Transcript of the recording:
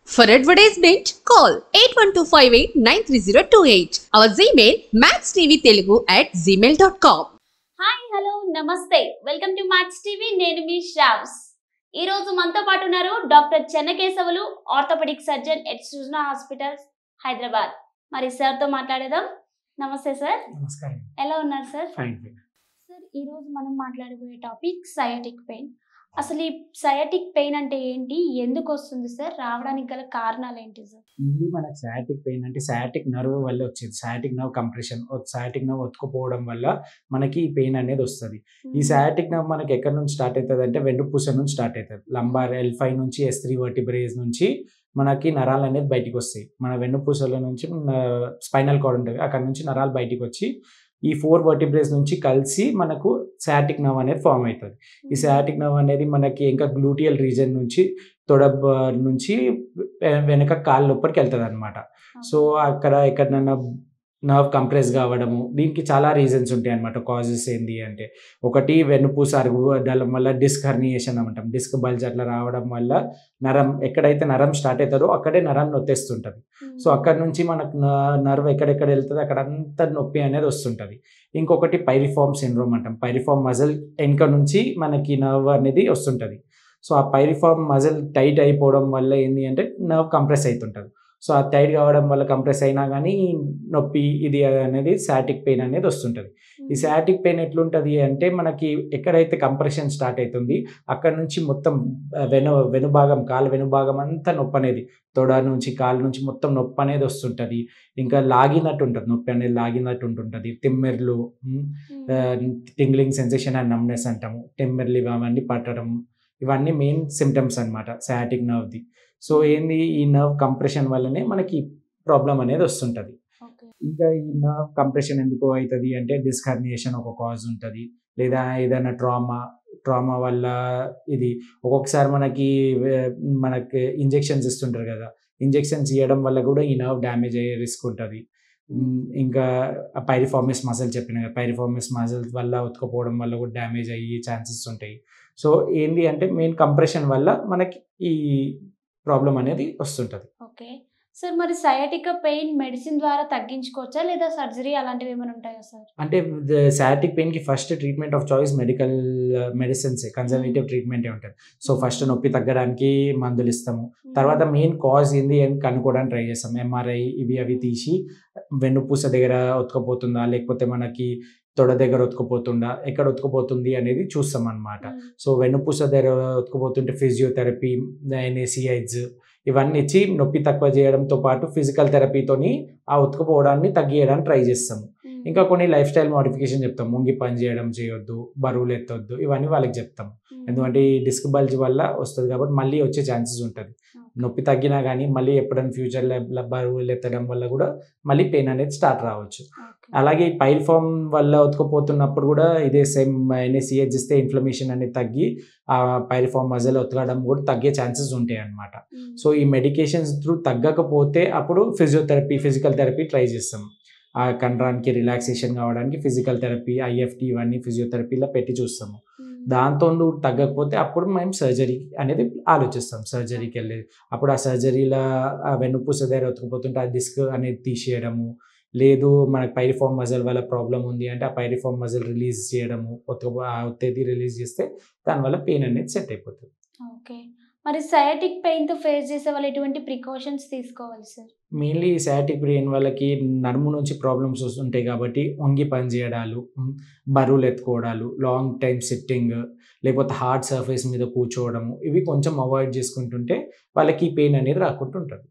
For advertisement, call 8125893028. Our Gmail maxtvtelugu@gmail.com. Hi hello నమస్తే welcome to max TV. నేను మీ శ్రావ్స్. ఈ రోజు మనతో పాటు ఉన్నారు doctor Chennakesavulu, orthopaedic surgeon at Srujana hospitals Hyderabad. మరి సార్ తో మాట్లాడేద్దాం. నమస్తే సార్. నమస్కారం. ఎలా ఉన్నారు సార్? ఫైన్. సార్, ఈ రోజు మనం మాట్లాడబోయే టాపిక్ సయాటిక్ పెయిన్. అసలు ఈ సయాటిక్ పెయిన్ అంటే ఏంటి, ఎందుకు వస్తుంది సార్, రావడానికి గల కారణాలు ఏంటి సార్? ఇది మనకు సయాటిక్ పెయిన్ అంటే సయాటిక్ నర్వ్ వల్ల వచ్చేది. Sciatic nerve compression, sciatic nerve ఒత్తుకుపోవడం వల్ల మనకి ఈ పెయిన్ అనేది వస్తుంది. ఈ సయాటిక్ నర్వ్ మనకి ఎక్కడి నుంచి స్టార్ట్ అవుతుంది అంటే వెన్నుపూస నుంచి స్టార్ట్ అవుతుంది. లంబార్ L5 నుంచి S3 వర్టిబ్రేస్ నుంచి మనకి నరాలు అనేది బయటికి వస్తాయి. మన వెన్నుపూసల నుంచి స్పైనల్ కార్డ్ ఉంటుంది, అక్కడ నుంచి నరాలు బయటికి వచ్చి ఈ 4 వర్టిబ్రేస్ నుంచి కలిసి మనకు సయాటిక్ నర్వ్ అనేది ఫామ్ అవుతుంది. ఈ సయాటిక్ నర్వ్ అనేది మనకి ఇంకా గ్లూటియల్ రీజన్ నుంచి తొడ నుంచి వెనక కాళ్ళ లోపలికి వెళ్తుంది అనమాట. సో అక్కడ ఎక్కడైనా నర్వ్ కంప్రెస్ కావడము, దీనికి చాలా రీజన్స్ ఉంటాయి అనమాట. కాజెస్ ఏంటి అంటే, ఒకటి వెన్నుపూస అరుగుదలం వల్ల డిస్క్ హర్నియేషన్ అంటాం. డిస్క్ బల్జ్ అట్లా రావడం వల్ల నరం ఎక్కడైతే నరం స్టార్ట్ అవుతుందో అక్కడే నరం నొత్తేస్తుంటుంది. సో అక్కడ నుంచి మనకు నర్వ్ ఎక్కడెక్కడ వెళ్తుంది అక్కడ అంత నొప్పి అనేది వస్తుంటుంది. ఇంకొకటి పైరిఫార్మ్ సిండ్రోమ్ అంటాం. పైరిఫార్మ్ మజిల్ వెనుక నుంచి మనకి నర్వ్ అనేది వస్తుంటుంది. సో ఆ పైరిఫార్మ్ మజిల్ టైట్ అయిపోవడం వల్ల ఏంటి అంటే నర్వ్ కంప్రెస్ అవుతుంటుంది. సో ఆ టైట్ కావడం వల్ల కంప్రెస్ అయినా కానీ నొప్పి ఇది అనేది సయాటిక్ పెయిన్ అనేది వస్తుంటుంది. ఈ సయాటిక్ పెయిన్ ఎట్లుంటుంది అంటే, మనకి ఎక్కడైతే కంప్రెషన్ స్టార్ట్ అవుతుంది అక్కడ నుంచి మొత్తం వెనుభాగం, కాలు వెనుభాగం అంతా నొప్పి అనేది, తొడ నుంచి కాలు నుంచి మొత్తం నొప్పి అనేది వస్తుంటుంది. ఇంకా లాగినట్టు ఉంటుంది, నొప్పి అనేది లాగినట్టు ఉంటుంటుంది. తిమ్మెర్లు, టింగ్లింగ్ సెన్సేషన్ అండ్ నమ్నెస్ అంటాము. తిమ్మెర్లు అవన్నీ పట్టడం, ఇవన్నీ మెయిన్ సిమ్టమ్స్ అనమాట సయాటిక్ నర్వ్ది. సో ఏంది, ఈ నర్వ్ కంప్రెషన్ వల్లనే మనకి ప్రాబ్లం అనేది వస్తుంటుంది. ఇంకా ఈ నర్వ్ కంప్రెషన్ ఎందుకు అవుతుంది అంటే, డిస్క్ హర్నియేషన్ ఒక కాజ్ ఉంటుంది, లేదా ఏదైనా ట్రామా వల్ల. ఇది ఒక్కొక్కసారి మనకి ఇంజెక్షన్స్ ఇస్తుంటారు కదా, ఇంజెక్షన్స్ ఇవ్వడం వల్ల కూడా ఈ నర్వ్ డ్యామేజ్ అయ్యే రిస్క్ ఉంటుంది. ఇంకా పైరిఫార్మిస్ మజిల్ చెప్పిన కదా, పైరిఫార్మిస్ మజిల్ వల్ల ఉతుకపోవడం వల్ల కూడా డ్యామేజ్ అయ్యే ఛాన్సెస్ ఉంటాయి. సో ఏంటి అంటే, మెయిన్ కంప్రెషన్ వల్ల మనకి ఈ ప్రాబ్లం అనేది వస్తుంటుంది. ఓకే సార్, మరి సయాటిక్ పెయిన్ మెడిసిన్ ద్వారా తగ్గించుకోవచ్చా, లేదా సర్జరీ అలాంటివి ఏమైనా ఉంటాయా సార్? అంటే సయాటిక్ పెయిన్కి first treatment of choice medicines, conservative ట్రీట్మెంటే ఉంటుంది. సో ఫస్ట్ నొప్పి తగ్గడానికి మందులు ఇస్తాము. తర్వాత మెయిన్ కాజ్ ఏంది అని కనుక్కోవడానికి ట్రై చేస్తాం. MRI అవి తీసి వెన్నుపూస దగ్గర ఉతకపోతుందా, లేకపోతే మనకి తొడ దగ్గర ఉతకపోతుందా, ఎక్కడ ఉతకపోతుంది అనేది చూస్తాం అనమాట. సో వెన్నుపూస దగ్గర ఉతకపోతుంటే ఫిజియోథెరపీ, NSAIDs ఇవన్నీ ఇచ్చి నొప్పి తక్కువ చేయడంతో పాటు ఫిజికల్ థెరపీతోని ఆ ఉతకపోవడాన్ని తగ్గియడానికి ట్రై చేస్తాము. ఇంకా కొన్ని లైఫ్ స్టైల్ మోడిఫికేషన్ చెప్తాం. ముంగి పని చేయొద్దు, బరువులు ఎత్తొద్దు, ఇవన్నీ వాళ్ళకి చెప్తాం. ఎందుకంటే ఈ డిస్క్ బల్జ్ వల్ల వస్తుంది కాబట్టి మళ్ళీ వచ్చే ఛాన్సెస్ ఉంటుంది. నొప్పి తగ్గినా కానీ మళ్ళీ ఎప్పుడైనా ఫ్యూచర్లో బరువులు ఎత్తడం వల్ల కూడా మళ్ళీ పెయిన్ అనేది స్టార్ట్ రావచ్చు. అలాగే ఈ పైరిఫార్మ్ వల్ల ఉతకపోతున్నప్పుడు కూడా ఇదే సేమ్ NSAIDs ఇస్తే ఇన్ఫ్లమేషన్ అనేది తగ్గి ఆ పైరిఫార్మ్ మజిల్ ఉతకడం కూడా తగ్గే ఛాన్సెస్ ఉంటాయి అన్నమాట. సో ఈ మెడికేషన్స్ త్రూ తగ్గకపోతే అప్పుడు ఫిజికల్ థెరపీ ట్రై చేస్తాం. ఆ కండరానికి రిలాక్సేషన్ కావడానికి ఫిజికల్ థెరపీ, IFT ఇవన్నీ ఫిజియోథెరపీలో పెట్టి చూస్తాము. దాంతో తగ్గకపోతే అప్పుడు మేము సర్జరీ అనేది ఆలోచిస్తాం. సర్జరీకి వెళ్ళేది అప్పుడు ఆ సర్జరీలో ఆ వెన్నుపూస దగ్గర ఉతకపోతుంటే ఆ డిస్క్ అనేది తీసేయడము, లేదు మనకు పైరిఫార్మ్ మజిల్ వల్ల ప్రాబ్లం ఉంది అంటే ఆ పైరిఫార్మ్ మజిల్ రిలీజ్ చేయడము, ఒత్తిడి రిలీజ్ చేస్తే దానివల్ల పెయిన్ అనేది సెట్ అయిపోతుంది. ఓకే, మరి సయాటిక్ పెయిన్తో ఫేస్ చేసే వాళ్ళు ఎటువంటి ప్రికాషన్స్ తీసుకోవాలి సార్? మెయిన్లీ సయాటిక్ పెయిన్ వాళ్ళకి నడుము నుంచి ప్రాబ్లమ్స్ వస్తుంటాయి కాబట్టి వంగి పని చేయడాలు, బరువులు ఎత్తుకోవడాలు, లాంగ్ టైం సిట్టింగ్, లేకపోతే హార్డ్ సర్ఫేస్ మీద కూర్చోవడము, ఇవి కొంచెం అవాయిడ్ చేసుకుంటుంటే వాళ్ళకి పెయిన్ అనేది రాకుండా ఉంటుంది.